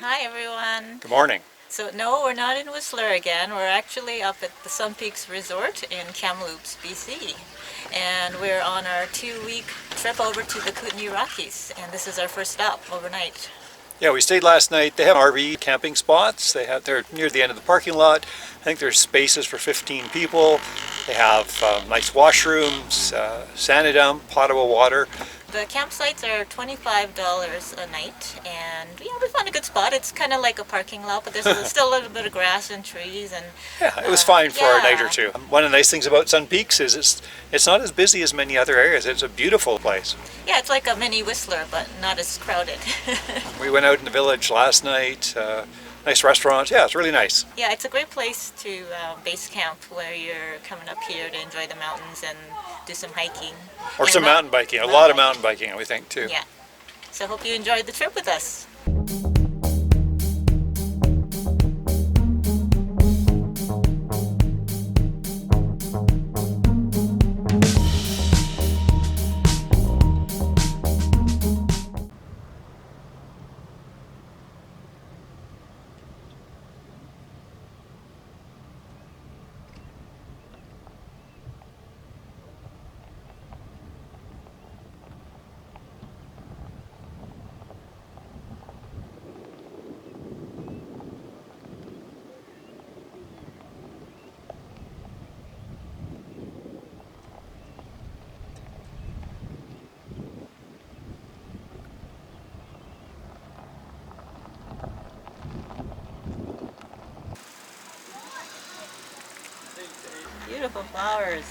Hi everyone. Good morning. So no, we're not in Whistler again. We're actually up at the Sun Peaks Resort in Kamloops, BC. And we're on our 2-week trip over to the Kootenays Rockies. And this is our first stop overnight. Yeah, we stayed last night. They have RV camping spots. They're near the end of the parking lot. I think there's spaces for 15 people. They have nice washrooms, sand dump, potable water. The campsites are $25 a night, and yeah, we found a good spot. It's kind of like a parking lot, but there's still a little bit of grass and trees. And Yeah, it was fine for a yeah. night or two. One of the nice things about Sun Peaks is it's not as busy as many other areas. It's a beautiful place. Yeah, it's like a mini Whistler, but not as crowded. We went out in the village last night. Nice restaurants. Yeah, it's really nice. Yeah, it's a great place to base camp where you're coming up here to enjoy the mountains and do some hiking. Or some mountain biking. A lot of mountain biking, we think, too. Yeah. So hope you enjoyed the trip with us. Beautiful flowers.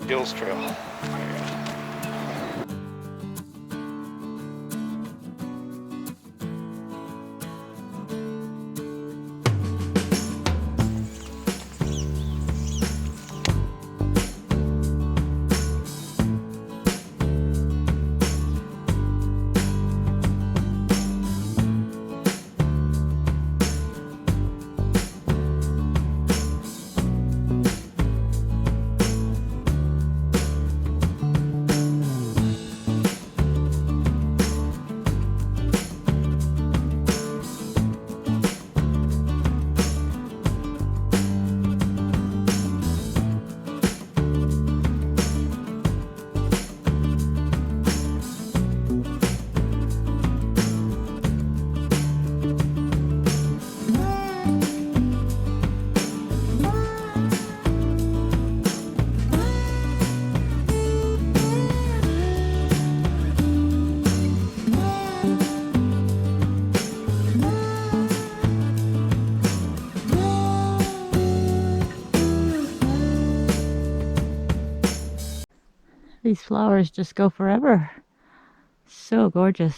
Gills Trail. These flowers just go forever. So gorgeous.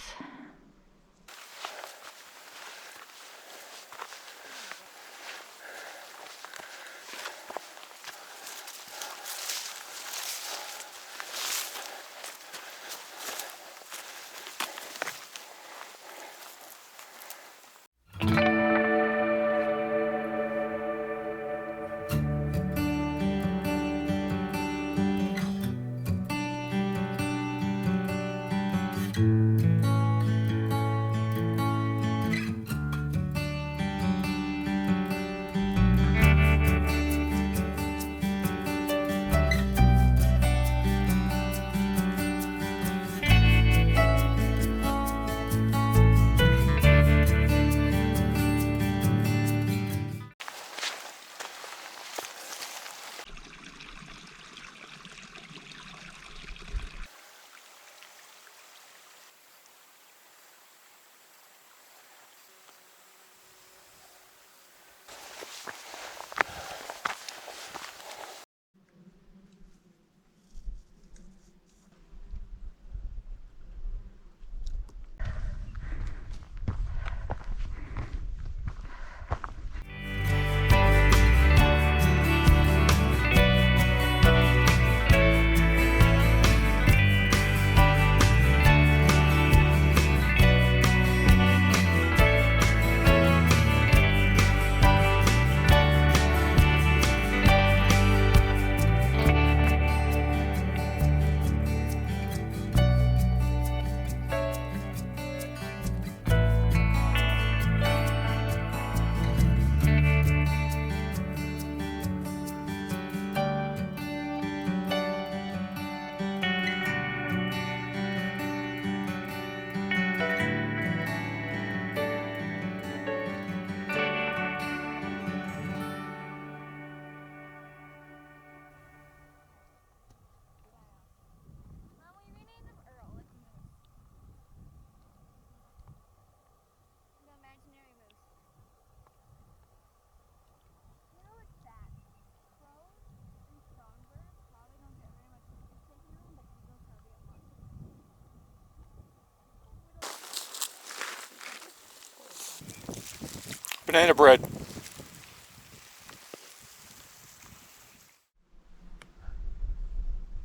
Banana bread.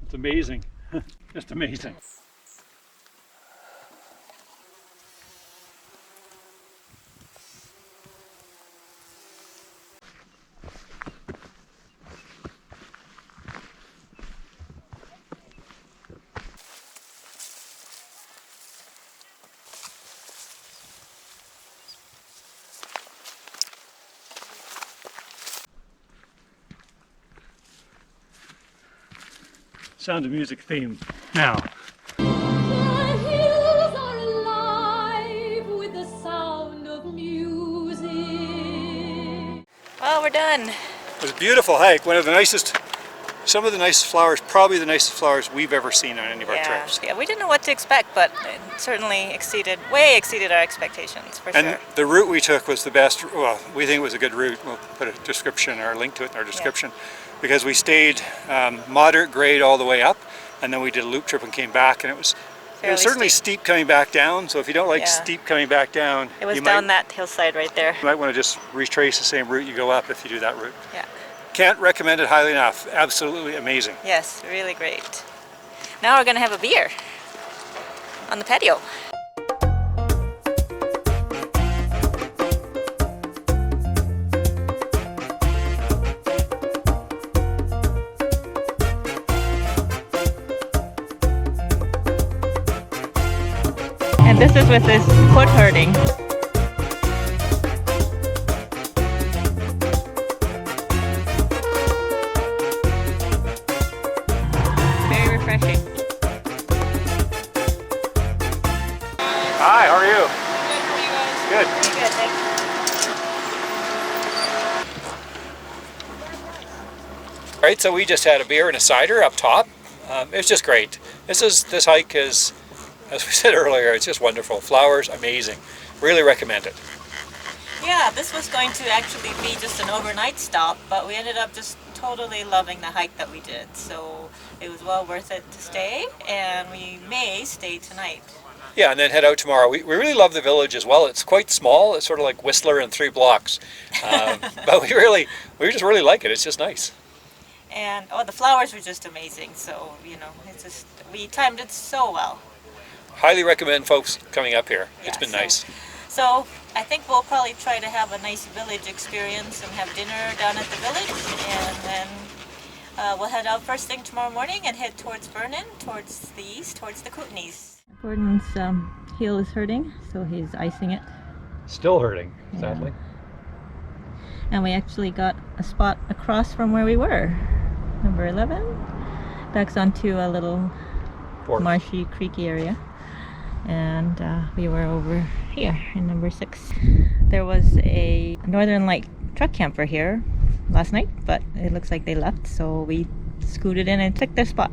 It's amazing. Just amazing. Sound of Music theme now. The hills are alive with the sound of music. Well, we're done. It was a beautiful hike. One of the nicest, some of the nicest flowers, probably the nicest flowers we've ever seen on any of our trips. Yeah, we didn't know what to expect, but it certainly way exceeded our expectations, for And sure. the route we took was the best, well, we think it was a good route. We'll put a description or a link to it in our description. Because we stayed moderate grade all the way up, and then we did a loop trip and came back, and it was certainly steep coming back down. So if you don't like steep coming back down, It was down that hillside right there. you might want to just retrace the same route you go up if you do that route. Yeah. Can't recommend it highly enough. Absolutely amazing. Yes, really great. Now we're gonna have a beer on the patio. And this is with this foot hurting. Very refreshing. Hi, how are you? Good. Good, thanks. All right, so we just had a beer and a cider up top. It was just great. This hike is, as we said earlier, it's just wonderful. Flowers, amazing. Really recommend it. Yeah, this was going to actually be just an overnight stop, but we ended up just totally loving the hike that we did. So it was well worth it to stay, and we may stay tonight. Yeah, and then head out tomorrow. We really love the village as well. It's quite small. It's sort of like Whistler in 3 blocks. But we just really like it. It's just nice. And the flowers were just amazing. So, it's just, we timed it so well. Highly recommend folks coming up here. Yeah, It's been nice. So I think we'll probably try to have a nice village experience and have dinner down at the village, and then we'll head out first thing tomorrow morning and head towards Vernon, towards the east, towards the Kootenays. Gordon's heel is hurting, so he's icing it. Still hurting, sadly. And we actually got a spot across from where we were, number 11. Backs onto a little marshy, creeky area. And we were over here in number 6. There was a Northern Light truck camper here last night, but it looks like they left, so we scooted in and took their spot.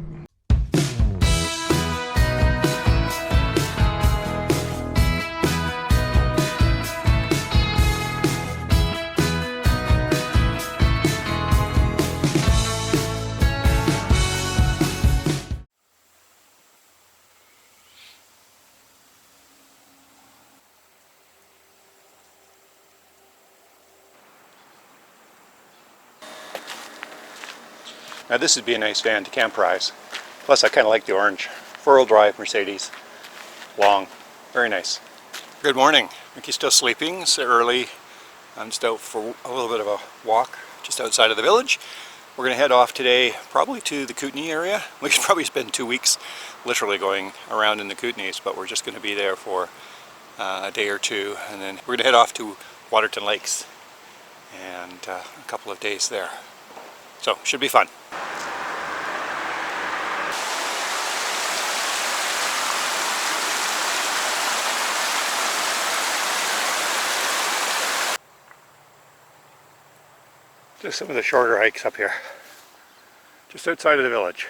Now this would be a nice van to camperize. Plus I kind of like the orange. 4-wheel drive Mercedes. Long. Very nice. Good morning. Mickey's still sleeping. It's early. I'm just out for a little bit of a walk just outside of the village. We're going to head off today probably to the Kootenay area. We could probably spend 2 weeks literally going around in the Kootenays, but we're just going to be there for a day or two, and then we're going to head off to Waterton Lakes and a couple of days there. So should be fun. Just some of the shorter hikes up here, just outside of the village.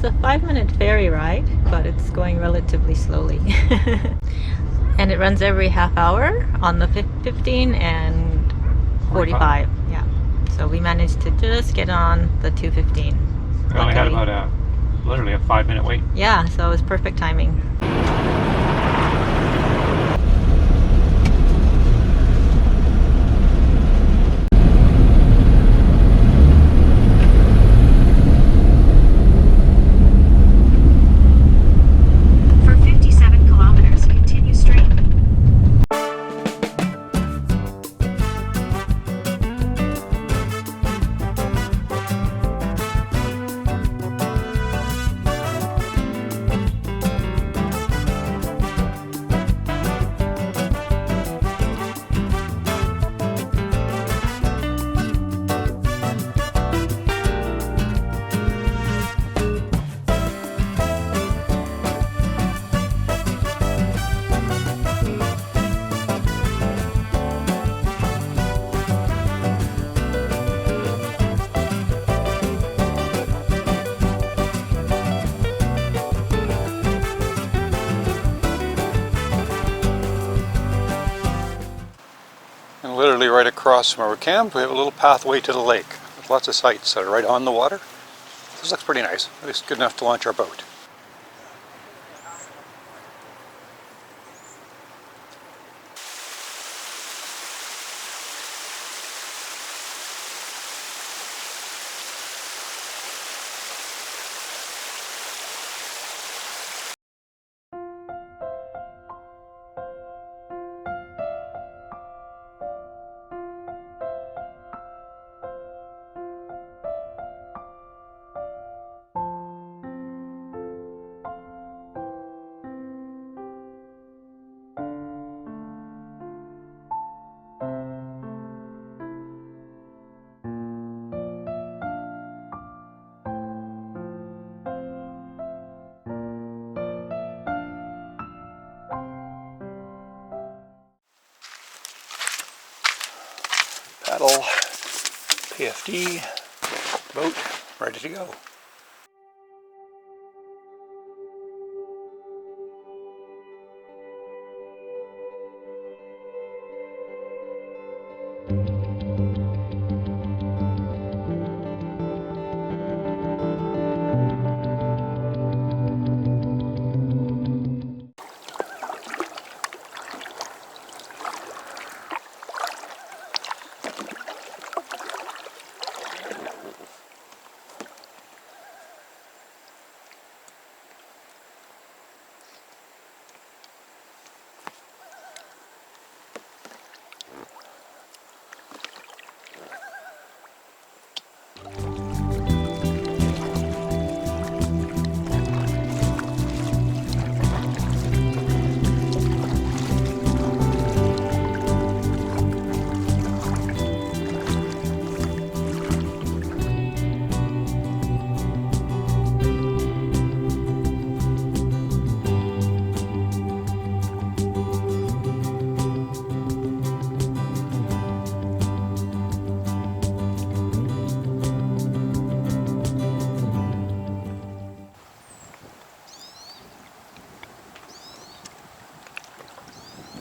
It's a 5-minute ferry ride, but it's going relatively slowly. And it runs every half hour on the 15 and 45. Yeah. So we managed to just get on the 2:15. We only had about literally a 5-minute wait. Yeah, so it was perfect timing. For 57 kilometers, continue straight. And literally right across from our camp, we have a little pathway to the lake with lots of sites that are right on the water. This looks pretty nice. It's good enough to launch our boat. Paddle, PFD, boat, ready to go.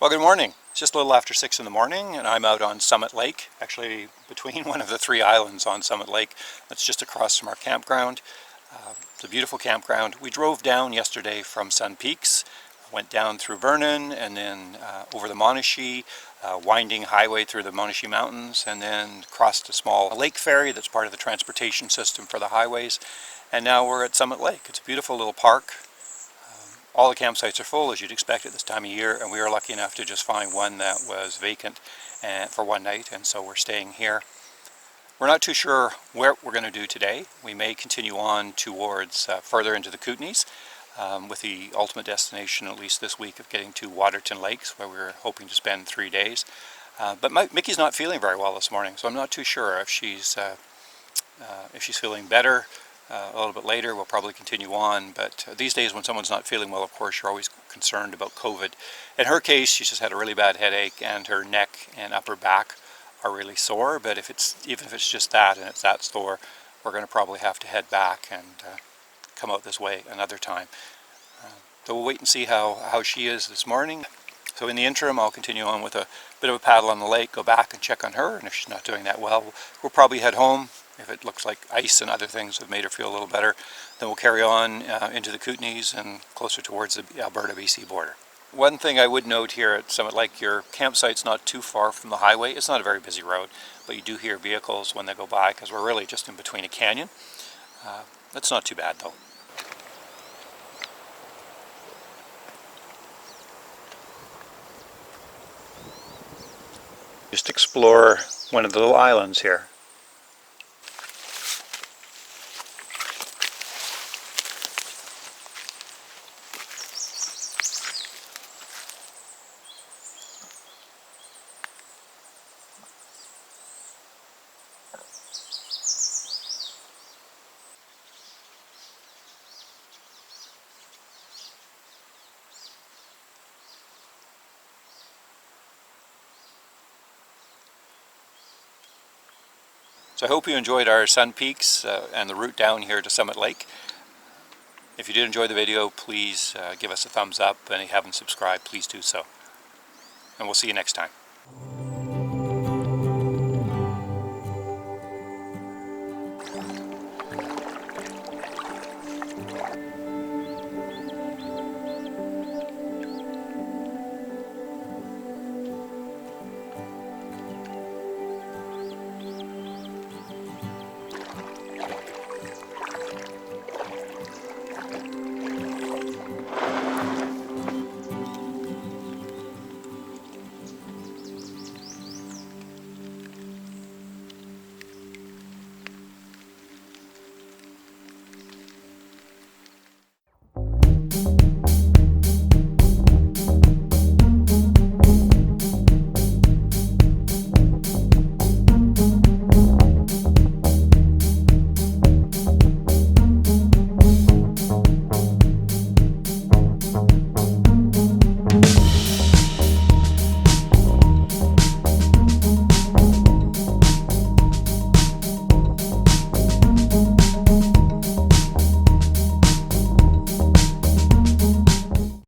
Well, good morning. It's just a little after 6 in the morning and I'm out on Summit Lake, actually between one of the 3 islands on Summit Lake. That's just across from our campground. It's a beautiful campground. We drove down yesterday from Sun Peaks, went down through Vernon and then over the Monashee, winding highway through the Monashee Mountains, and then crossed a small lake ferry that's part of the transportation system for the highways. And now we're at Summit Lake. It's a beautiful little park. All the campsites are full, as you'd expect at this time of year, and we were lucky enough to just find one that was vacant for one night, and so we're staying here. We're not too sure what we're going to do today. We may continue on towards further into the Kootenays, with the ultimate destination, at least this week, of getting to Waterton Lakes, where we're hoping to spend 3 days. But Mickey's not feeling very well this morning, so I'm not too sure if she's feeling better. A little bit later we'll probably continue on, but these days when someone's not feeling well, of course, you're always concerned about COVID. In her case, she just had a really bad headache and her neck and upper back are really sore, but even if it's just that and it's that sore, we're going to probably have to head back and come out this way another time. So we'll wait and see how she is this morning. So in the interim, I'll continue on with a bit of a paddle on the lake, go back and check on her, and if she's not doing that well, we'll probably head home. If it looks like ice and other things have made her feel a little better, then we'll carry on into the Kootenays and closer towards the Alberta-BC border. One thing I would note here at Summit Lake, your campsite's not too far from the highway. It's not a very busy road, but you do hear vehicles when they go by because we're really just in between a canyon. That's not too bad though. Just explore one of the little islands here. So I hope you enjoyed our sun peaks and the route down here to Summit Lake. If you did enjoy the video, please give us a thumbs up, and if you haven't subscribed, please do so. And we'll see you next time.